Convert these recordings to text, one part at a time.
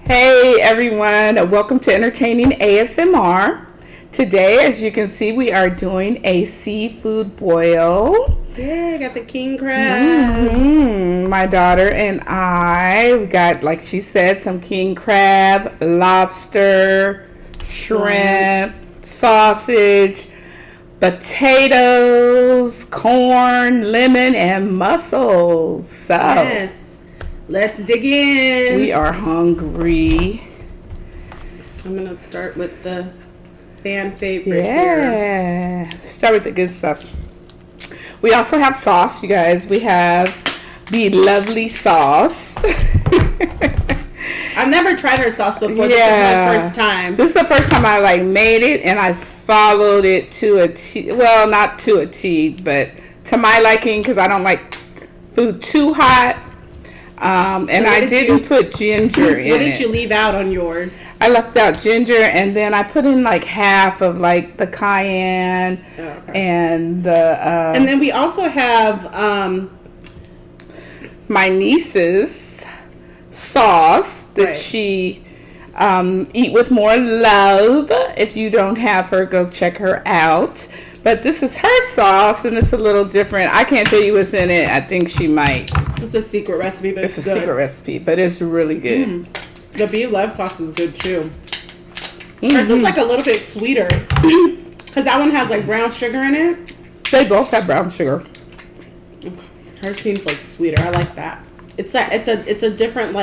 Hey everyone, welcome to Entertaining ASMR. Today, as you can see, we are doing a seafood boil. Yeah, I got the king crab. My daughter and I, we got, like she said, some king crab, lobster, shrimp, sausage, potatoes, corn, lemon, and mussels. So, yes. Let's dig in. We are hungry. I'm going to start with the fan favorite here. Yeah. Start with the good stuff. We also have sauce, you guys. We have the lovely sauce. I've never tried her sauce before. This is my first time. This is the first time I made it, and I followed it to a T. Well, not to a T, but to my liking, because I don't like food too hot. And I didn't put ginger in it. What did you leave out on yours? I left out ginger, and then I put in half of the cayenne and the. And then we also have my niece's sauce that she eat with more love. If you don't have her, go check her out. But this is her sauce, and it's a little different. I can't tell you what's in it. I think she might. It's a secret recipe, but it's a secret recipe, but it's really good. The Blove sauce is good too. Hers is a little bit sweeter because that one has brown sugar in it. They both have brown sugar. Hers seems sweeter. I like that. It's a different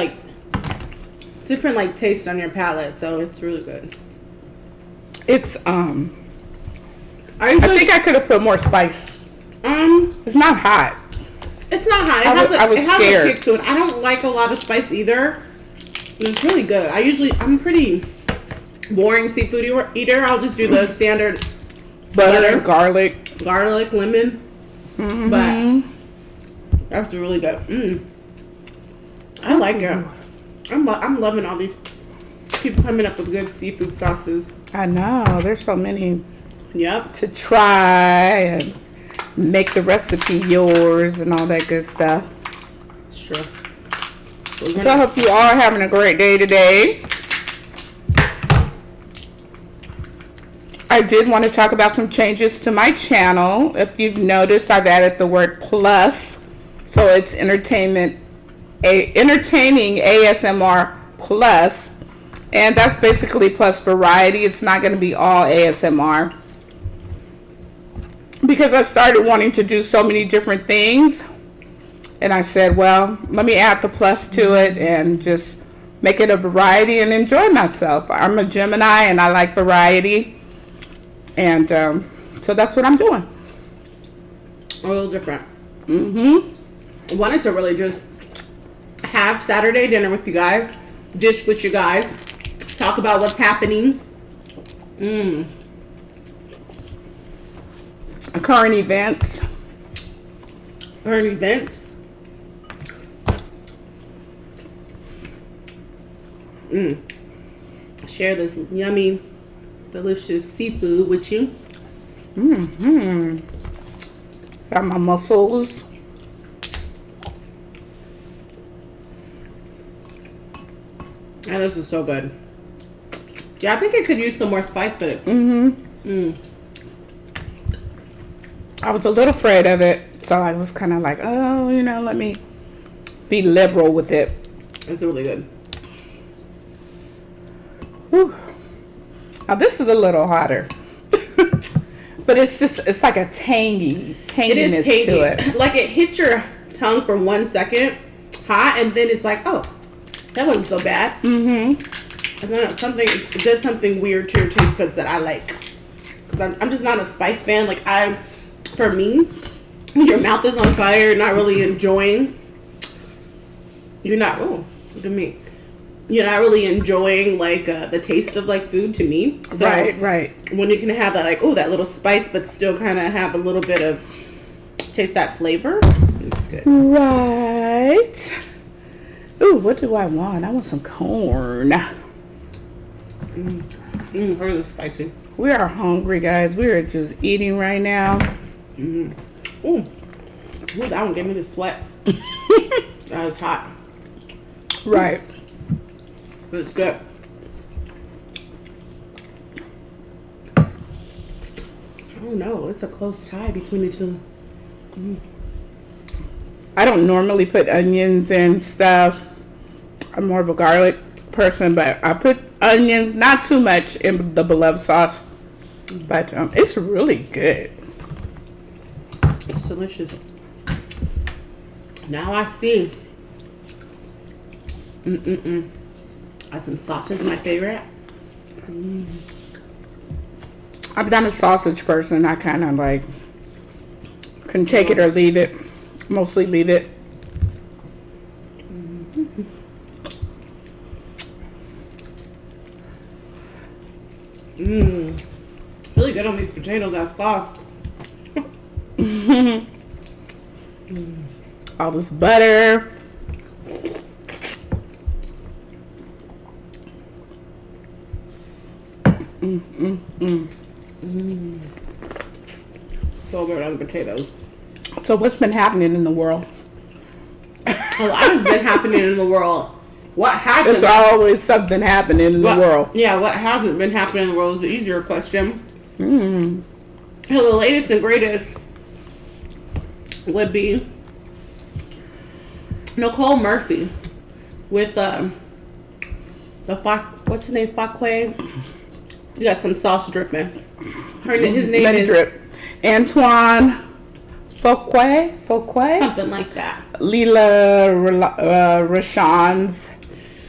taste on your palate, so it's really good. It's I think I could have put more spice. It's not hot. It's not hot. It has a kick to it. I don't like a lot of spice either. It's really good. I'm pretty boring seafood eater. I'll just do the standard butter, garlic, lemon. But that's really good. I like it. I'm loving all these people coming up with good seafood sauces. I know. There's so many. Yep. To try and make the recipe yours and all that good stuff. Sure. So I hope you all are having a great day today. I did want to talk about some changes to my channel. If you've noticed, I've added the word plus. So it's Entertaining ASMR plus. And that's basically plus variety. It's not going to be all ASMR. Because I started wanting to do so many different things. And I said, well, let me add the plus to it and just make it a variety and enjoy myself. I'm a Gemini and I like variety. And so that's what I'm doing. A little different. I wanted to really just have Saturday dinner with you guys. Dish with you guys. Talk about what's happening. Current events. Share this yummy, delicious seafood with you. Got my mussels. Oh, this is so good. Yeah, I think it could use some more spice, but it. I was a little afraid of it, so I was kind of like, oh, let me be liberal with it. It's really good. Whew. Now this is a little hotter, but it's like a tanginess to it. It hits your tongue for 1 second, hot, and then it's oh, that wasn't so bad. And then it does something weird to your taste buds that I like. Because I'm just not a spice fan. For me, your mouth is on fire, you're not really enjoying. Look at me. You're not really enjoying the taste of food to me. So right. When you can have that that little spice, but still kind of have a little bit of taste that flavor, it's good. Right. Ooh, what do I want? I want some corn. Really spicy. We are hungry, guys. We are just eating right now. Ooh, that one gave me the sweats. That was hot. Right. It's good. I don't know. It's a close tie between the two. I don't normally put onions and stuff. I'm more of a garlic person, but I put onions, not too much, in the Blove sauce. But it's really good. It's delicious. Now I see. Some sausage is my favorite. I'm not a sausage person. I kind of like can take it or leave it. Mostly leave it. Really good on these potatoes, that sauce. All this butter. So good on the potatoes. So what's been happening in the world? A lot has been happening in the world. What hasn't? There's always something happening in the world. Yeah, what hasn't been happening in the world is the easier question. The latest and greatest would be Nicole Murphy with what's his name? Fuqua. You got some sauce dripping. His name is drip. Antoine Fuqua, something like that. Lela Rochon's.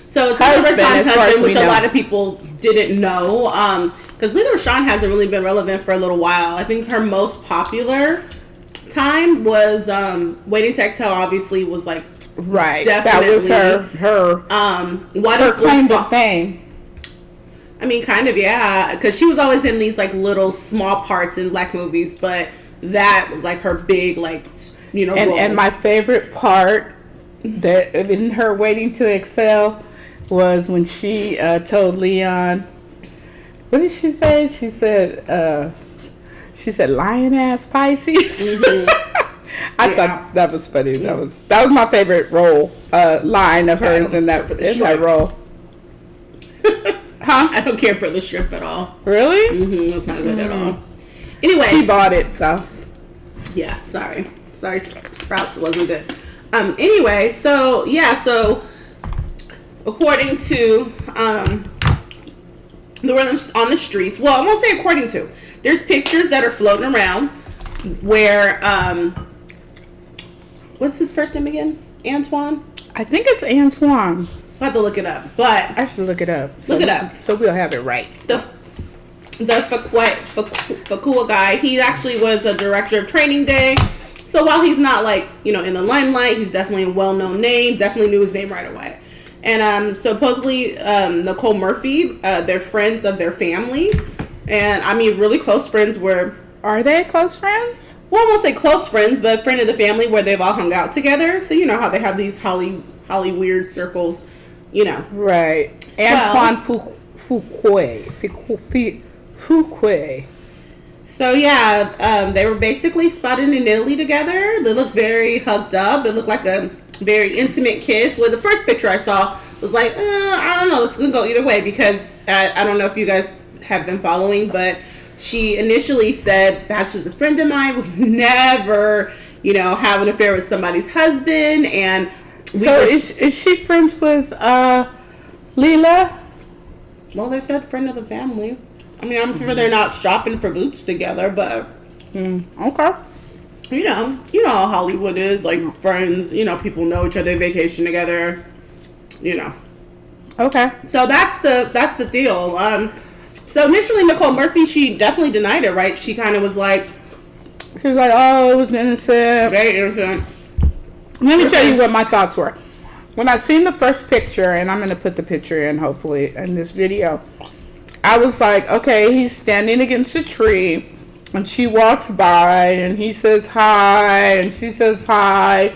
So it's Lela Rochon's husband, which a lot of people didn't know, because Lela Rochon hasn't really been relevant for a little while. I think her most popular time was Waiting to Exhale. Obviously, was like right. Definitely, that was her claim to fame. I mean, kind of, yeah, because she was always in these like little small parts in black movies, but that was like her big, like, you know, role. And my favorite part that in her Waiting to Excel was when she told Leon, what did she say? She said lion ass Pisces. I thought that was funny. That was my favorite line of hers in that role. Huh? I don't care for the shrimp at all. Really? It's not good at all. Anyway, she bought it, so yeah. Sorry, Sprouts wasn't good. Anyway, so according to the runners on the streets. Well, I won't say according to. There's pictures that are floating around where what's his first name again? Antoine? I think it's Antoine. I have to look it up, but I should look it up. Look it up, so we'll have it right. The Fuqua guy, he actually was a director of Training Day. So while he's not like, you know, in the limelight, he's definitely a well-known name. Definitely knew his name right away. And supposedly Nicole Murphy, they're friends of their family, and I mean really close friends. Are they close friends? Well, I won't say close friends, but a friend of the family where they've all hung out together. So you know how they have these Holly weird circles. You know. Right. Antoine Fuqua. So yeah, they were basically spotted in Italy together. They looked very hugged up. It looked like a very intimate kiss. Well, the first picture I saw was like, I don't know, it's gonna go either way, because I don't know if you guys have been following, but she initially said that's just a friend of mine, would never, you know, have an affair with somebody's husband. And is she friends with Lela? Well, they said friend of the family. I mean, I'm sure they're not shopping for boots together, but okay. You know how Hollywood is, like friends. You know, people know each other, vacation together. You know. Okay. So that's the deal. So initially, Nicole Murphy, she definitely denied it, right? She kind of was like, she was like, "Oh, it was innocent, very innocent." Let me tell you what my thoughts were. When I seen the first picture, and I'm going to put the picture in, hopefully, in this video, I was like, okay, he's standing against a tree, and she walks by, and he says hi, and she says hi,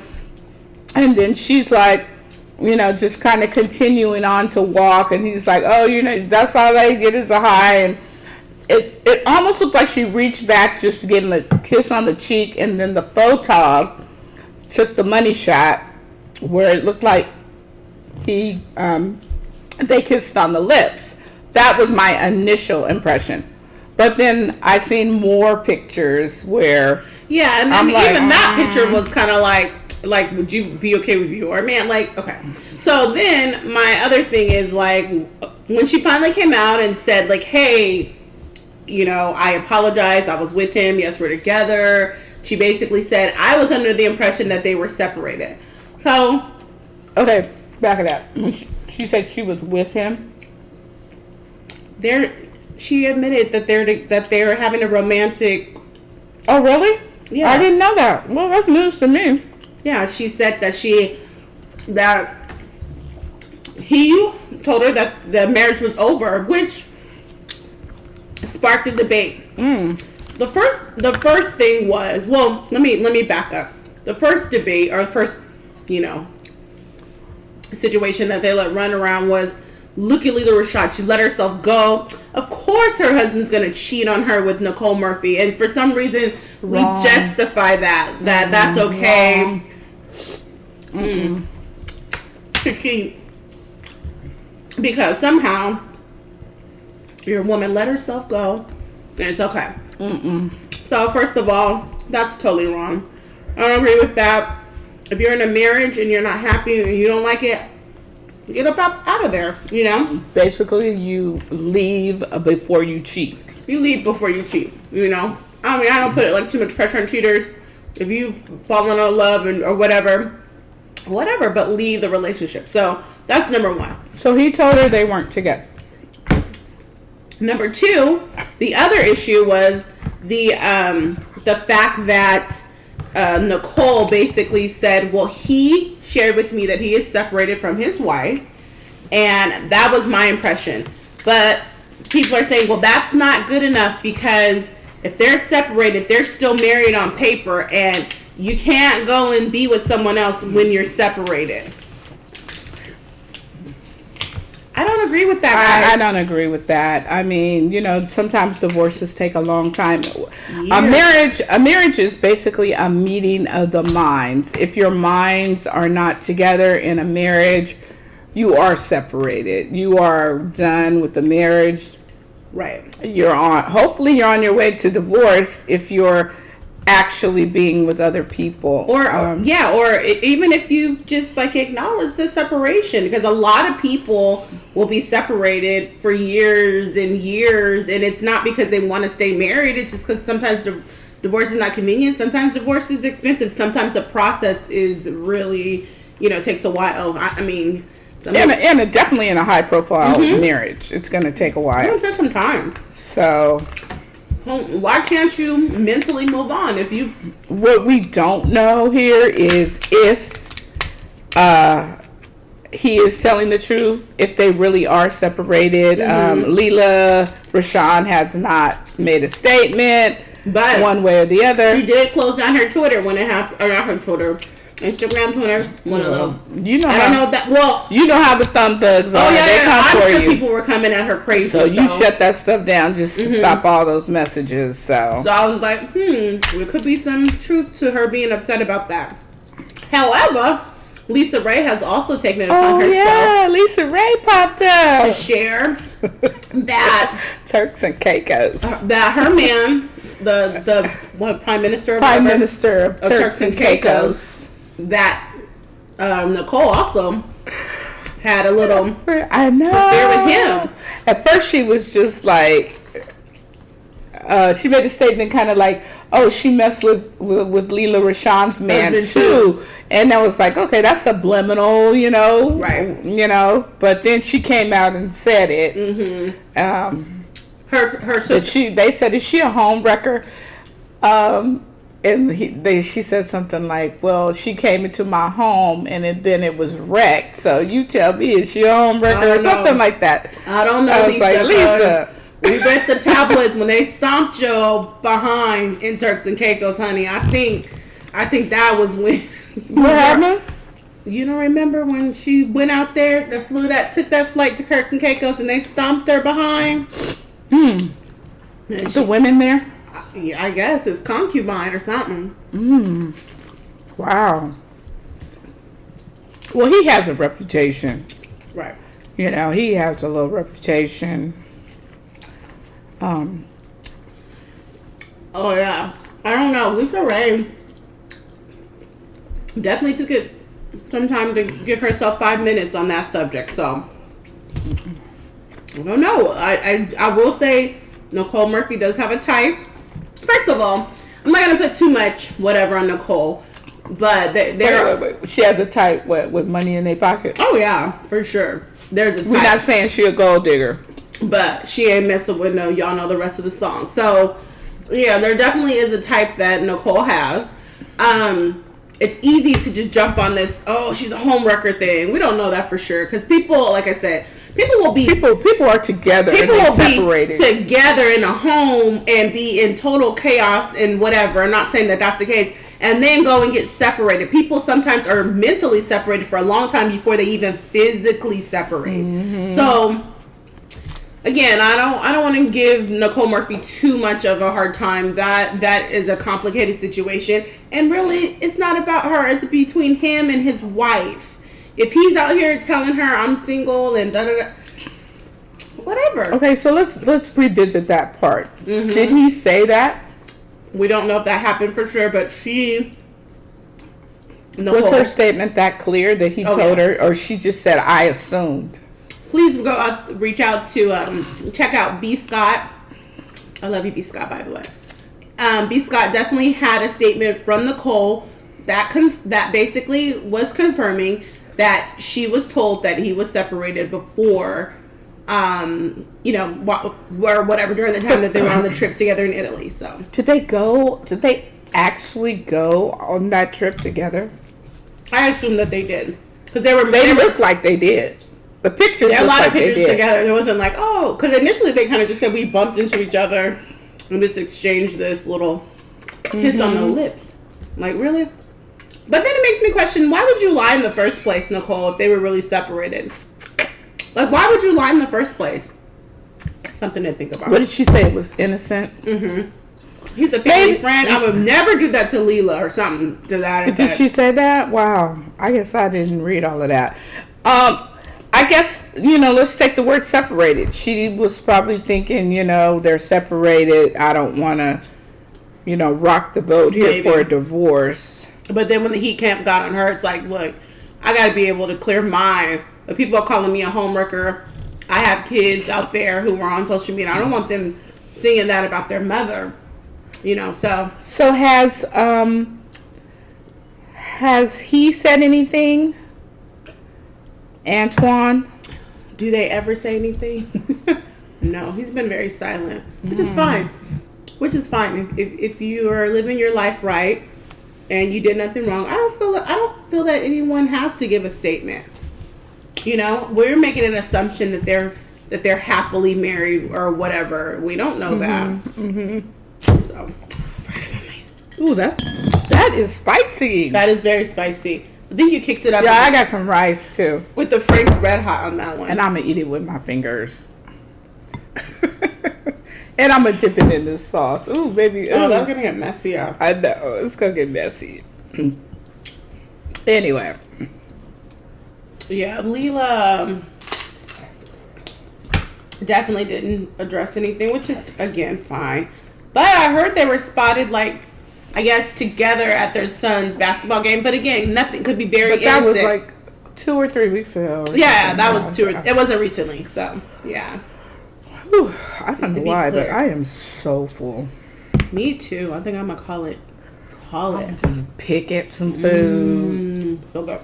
and then she's like, you know, just kind of continuing on to walk, and he's like, oh, you know, that's all I get is a hi, and it almost looked like she reached back just to get him a kiss on the cheek, and then the photog took the money shot where it looked like he they kissed on the lips. That was my initial impression. But then I seen more pictures where yeah, and I mean, like, even that picture was kind of like, would you be okay with your man? Like, okay. So then my other thing is like, when she finally came out and said like, hey, you know, I apologize. I was with him. Yes, we're together. She basically said, I was under the impression that they were separated. So, okay, back it up. She said she was with him. She admitted that they were having a romantic. Oh, really? Yeah, I didn't know that. Well, that's news to me. Yeah, she said that he told her that the marriage was over, which sparked a debate. The first thing was, well, let me back up. The first debate, or first, you know, situation that they let run around was, look at Lela Rochon. She let herself go. Of course her husband's going to cheat on her with Nicole Murphy. And for some reason, Wrong. We justify that that's okay. To cheat. Because somehow your woman let herself go and it's okay. So first of all, that's totally wrong. I don't agree with that. If you're in a marriage and you're not happy and you don't like it, get up out of there, you know? Basically, you leave before you cheat. You leave before you cheat, you know? I mean, I don't put like too much pressure on cheaters. If you've fallen in love or whatever, but leave the relationship. So that's number one. So he told her they weren't together. Number two, the other issue was the fact that Nicole basically said, well, he shared with me that he is separated from his wife, and that was my impression. But people are saying, well, that's not good enough, because if they're separated, they're still married on paper, and you can't go and be with someone else when you're separated. I don't agree with that, guys. I don't agree with that. I mean, you know, sometimes divorces take a long time. Years. A marriage is basically a meeting of the minds. If your minds are not together in a marriage, you are separated. You are done with the marriage. Right. Hopefully you're on your way to divorce if you're actually being with other people, or even if you've just like acknowledged the separation, because a lot of people will be separated for years and years, and it's not because they want to stay married. It's just because sometimes divorce is not convenient, sometimes divorce is expensive, sometimes the process is really, you know, takes a while. I mean, and definitely in a high profile marriage, it's going to take a while. It'll take some time. So why can't you mentally move on if you? What we don't know here is if he is telling the truth, if they really are separated. Lela Rochon has not made a statement, but one way or the other. She did close down her Twitter when it happened, or not her Twitter. Instagram, Twitter, one of them. You know, I don't know that. Well, you know how the thumb thugs are. Yeah, I'm sure people were coming at her crazy. So you shut that stuff down just to stop all those messages. So I was like, there could be some truth to her being upset about that. However, LisaRaye has also taken it upon herself. Yeah, LisaRaye popped up to share that Turks and Caicos, that her man, the Prime Minister of Turks and Caicos. That Nicole also had a little affair with him. At first she was just like, she made a statement kind of like, oh, she messed with Lela Rochon's man too. And I was like, okay, that's subliminal, you know. Right. You know, but then she came out and said it. Her sister. They said, is she a home wrecker? And she said something like, well, she came into my home and then it was wrecked. So you tell me, is she a home wrecker or something like that? I don't know, I was like, Lisa. We read the tabloids when they stomped Joe behind in Turks and Caicos, honey. I think that was when. What happened? You don't remember when she went out there, took that flight to Turks and Caicos, and they stomped her behind? The women there? Yeah, I guess it's concubine or something. Wow. Well, he has a reputation. Right. You know, he has a low reputation. Oh yeah, I don't know. LisaRaye definitely took it some time to give herself 5 minutes on that subject. So I don't know. I will say Nicole Murphy does have a type. First of all, I'm not gonna put too much whatever on Nicole, but wait. She has a type with money in their pocket. Oh yeah, for sure. There's a type. We're not saying she a gold digger, but she ain't messing with no. Y'all know the rest of the song. So yeah, there definitely is a type that Nicole has. It's easy to just jump on this. Oh, she's a homewrecker thing. We don't know that for sure because people, like I said, people will be people are together. People will separated. Be together in a home and be in total chaos and whatever. I'm not saying that that's the case. And then go and get separated. People sometimes are mentally separated for a long time before they even physically separate. Mm-hmm. So, again, I don't want to give Nicole Murphy too much of a hard time. That is a complicated situation. And really, it's not about her. It's between him and his wife. If he's out here telling her I'm single and da-da-da, whatever. Okay, so let's revisit that part. Mm-hmm. Did he say that? We don't know if that happened for sure, but Nicole, was her statement that clear that he told her, or she just said, I assumed? Please go reach out to check out B. Scott. I love you, B. Scott, by the way. B. Scott definitely had a statement from Nicole that basically was confirming that she was told that he was separated before, whatever, during the time that they were on the trip together in Italy. So did they actually go on that trip together? I assume that they did because they looked like they did. The pictures. There are a lot of pictures together. It wasn't like, oh, because initially they kind of just said we bumped into each other and just exchanged this little kiss on the lips. Like, really? But then it makes me question, why would you lie in the first place, Nicole, if they were really separated? Like, why would you lie in the first place? Something to think about. What did she say? It was innocent? Mm-hmm. He's a family friend. I would never do that to Lela or something to that effect. Did she say that? Wow. I guess I didn't read all of that. I guess, let's take the word separated. She was probably thinking, they're separated. I don't want to, rock the boat here for a divorce. But then when the heat camp got on her, it's like, look, I got to be able to clear my... The people are calling me a homewrecker. I have kids out there who are on social media. I don't want them singing that about their mother, so. So has he said anything? Antoine? Do they ever say anything? No, he's been very silent, which is fine. If you are living your life right and you did nothing wrong, I don't feel that anyone has to give a statement. We're making an assumption that they're happily married or whatever. We don't know that. Mm-hmm. So, ooh, that is spicy. That is very spicy. I think you kicked it up. Yeah, I got some rice too with the Frank's Red Hot on that one, and I'm gonna eat it with my fingers. And I'm gonna dip it in this sauce. Ooh, baby. Oh, that's gonna get messy. I know it's gonna get messy. Anyway. Yeah, Lela definitely didn't address anything, which is, again, fine. But I heard they were spotted, together at their son's basketball game. But again, nothing could be very innocent. That was like 2 or 3 weeks ago. Yeah, that was it wasn't recently, so, yeah. Whew, I don't know why, but I am so full. Me too. I think I'm going to call it. Just pick up some food. So good.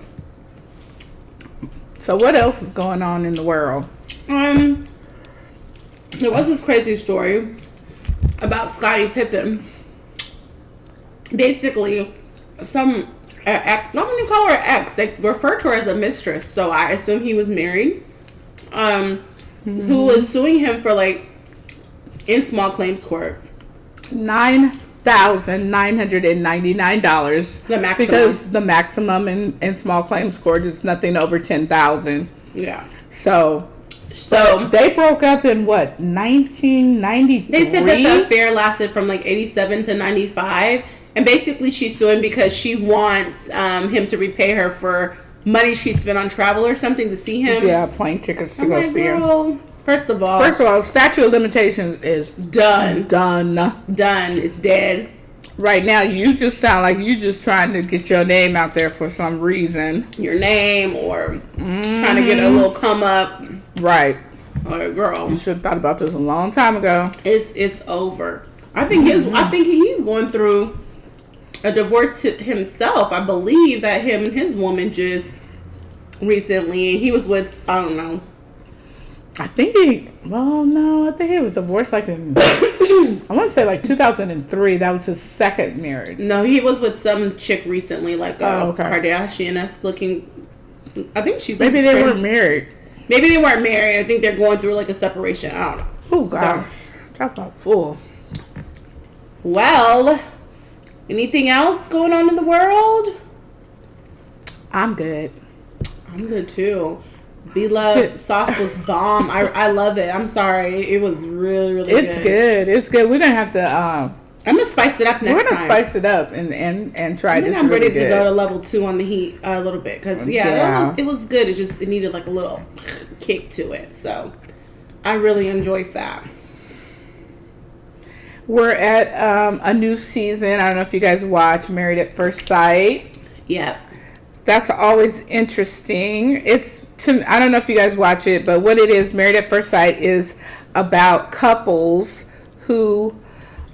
So what else is going on in the world? There was this crazy story about Scottie Pippin. Basically, some not gonna call her ex. They refer to her as a mistress. So I assume he was married. Who was suing him for in small claims court. $9,999. The maximum. Because the maximum in small claims court is nothing over $10,000. Yeah. So they broke up in what, 1993? They said that the affair lasted from 87 to 95, and basically she's suing because she wants him to repay her for money she spent on travel or something to see him. Yeah, plane tickets to go see him. First of all, statute of limitations is done. Done. It's dead. Right now, you just sound like you just trying to get your name out there for some reason. Your name, or trying to get a little come up. Right. Or girl, you should have thought about this a long time ago. It's over. I think he's going through a divorce himself. I believe that him and his woman just recently, he was with, I don't know. I think he was divorced like in, I want to say like 2003. That was his second marriage. No, he was with some chick recently, like Kardashian-esque looking. I think she's maybe they weren't married. Maybe they weren't married. I think they're going through like a separation. I don't know. Oh gosh, talk about fool. Well, anything else going on in the world? I'm good. I'm good too. Blove sauce was bomb. I love it. I'm sorry. It was really, really good. It's good. We're going to have to... I'm going to spice it up next time. We're going to spice it up and try this. I'm ready to go to level 2 on the heat a little bit. Because, it was good. It needed like a little kick to it. So, I really enjoyed that. We're at a new season. I don't know if you guys watch Married at First Sight. Yeah. That's always interesting. I don't know if you guys watch it, but what it is, Married at First Sight, is about couples who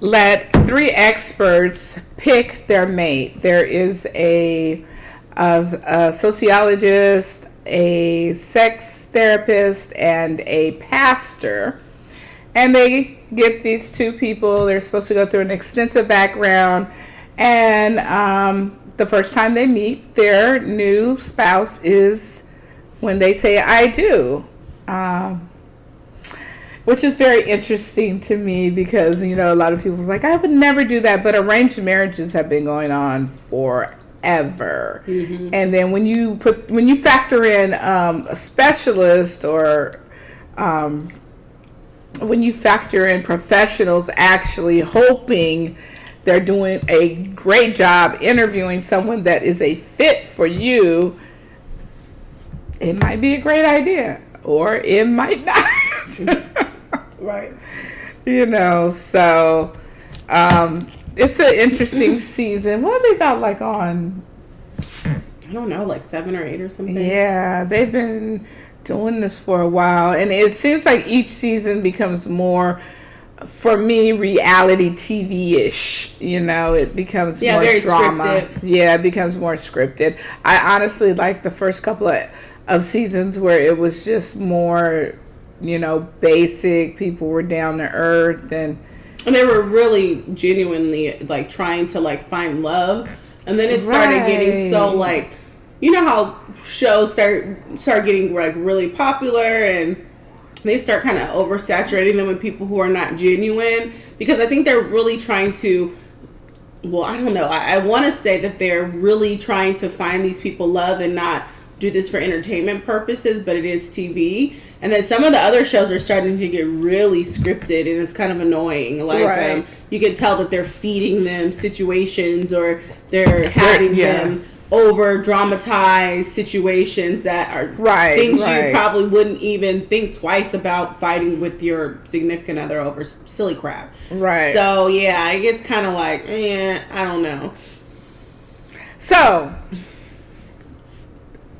let 3 experts pick their mate. There is a sociologist, a sex therapist, and a pastor. And they get these 2 people. They're supposed to go through an extensive background. And the first time they meet their new spouse is when they say, I do. Which is very interesting to me because, a lot of people's like, I would never do that. But arranged marriages have been going on forever. Mm-hmm. And then when you factor in a specialist or when you factor in professionals actually hoping they're doing a great job interviewing someone that is a fit for you, it might be a great idea or it might not. Right. So it's an interesting season. What have they got like on? I don't know, like 7 or 8 or something. Yeah, they've been doing this for a while. And it seems like each season becomes more, for me, reality TV-ish. It becomes more very drama. Scripted. Yeah, it becomes more scripted. I honestly like the first couple of seasons where it was just more, basic. People were down to earth. And they were really genuinely, like, trying to, like, find love. And then it started getting so, like, how shows start getting, like, really popular and they start kind of oversaturating them with people who are not genuine, because I think they're really trying to, well, I don't know. I want to say that they're really trying to find these people love and not do this for entertainment purposes, but it is TV. And then some of the other shows are starting to get really scripted, and it's kind of annoying. Like, you can tell that they're feeding them situations or they're having them over dramatized situations that are things you probably wouldn't even think twice about fighting with your significant other over silly crap. Right. So yeah, it gets kind of like, I don't know. So,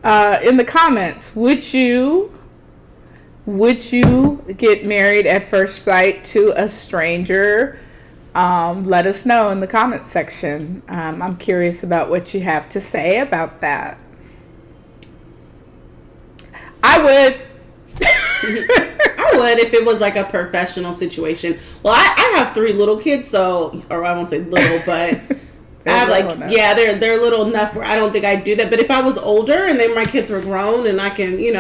in the comments, would you get married at first sight to a stranger? Let us know in the comments section. I'm curious about what you have to say about that. I would. I would if it was like a professional situation. Well, I have 3 little kids, or I won't say little, but I have they're little enough where I don't think I'd do that. But if I was older and then my kids were grown and I can, do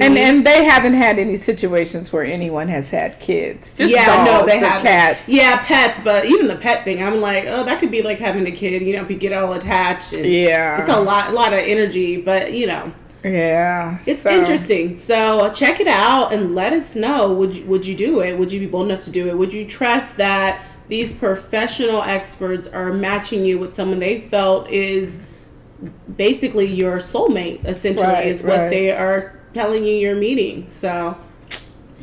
and they haven't had any situations where anyone has had kids. Just dogs they have cats. Yeah, pets. But even the pet thing, I'm like, oh, that could be like having a kid. If you get all attached. And it's a lot of energy. But yeah, it's interesting. So check it out and let us know. Would you do it? Would you be bold enough to do it? Would you trust that these professional experts are matching you with someone they felt is basically your soulmate, essentially, is what they are telling you you're meeting. So,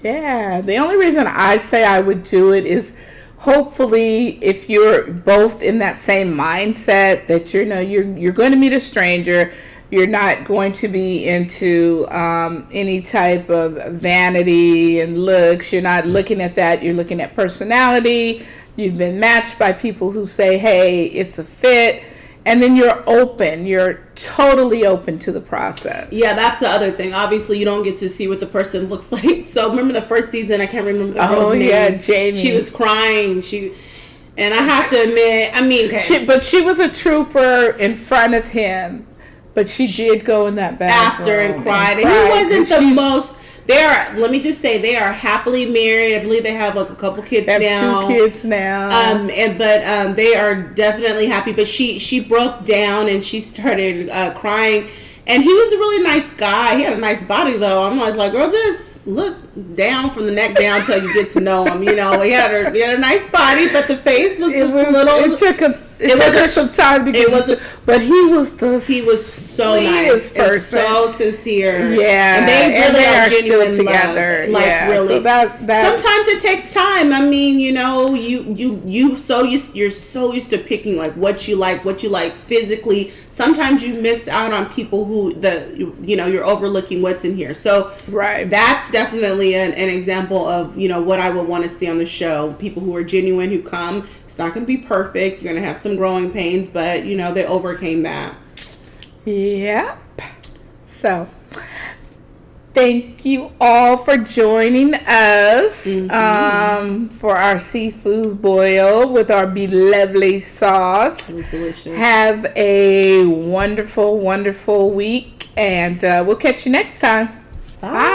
yeah. The only reason I say I would do it is hopefully if you're both in that same mindset that you're going to meet a stranger, you're not going to be into any type of vanity and looks. You're not looking at that. You're looking at personality. You've been matched by people who say, hey, it's a fit. And then you're open. You're totally open to the process. Yeah, that's the other thing. Obviously, you don't get to see what the person looks like. So remember the first season, I can't remember the girl's name. Oh, yeah, Jamie. She was crying. And I have to admit, I mean, okay. But she was a trooper in front of him. But she did go in that bathroom. After and cried. And he wasn't the most... let me just say, they are happily married. I believe they have like a couple kids now. They have 2 kids now. But they are definitely happy. But she broke down and she started crying. And he was a really nice guy. He had a nice body, though. I'm always like, girl, just look down from the neck down until you get to know him. You know, he had a nice body, but the face was just a little... It took some time to get but he was so nice person. And so sincere. Yeah. And they really are genuine still together. Love. Yeah. Really. So sometimes it takes time. I mean, you're so used to picking like what you like physically. Sometimes you miss out on people who you're overlooking what's in here. So that's definitely an example of what I would want to see on the show. People who are genuine, who come. It's not going to be perfect. You're going to have some growing pains, but they overcame that. Yep. So, thank you all for joining us for our seafood boil with our beloved sauce. It was delicious. Have a wonderful, wonderful week, and we'll catch you next time. Bye.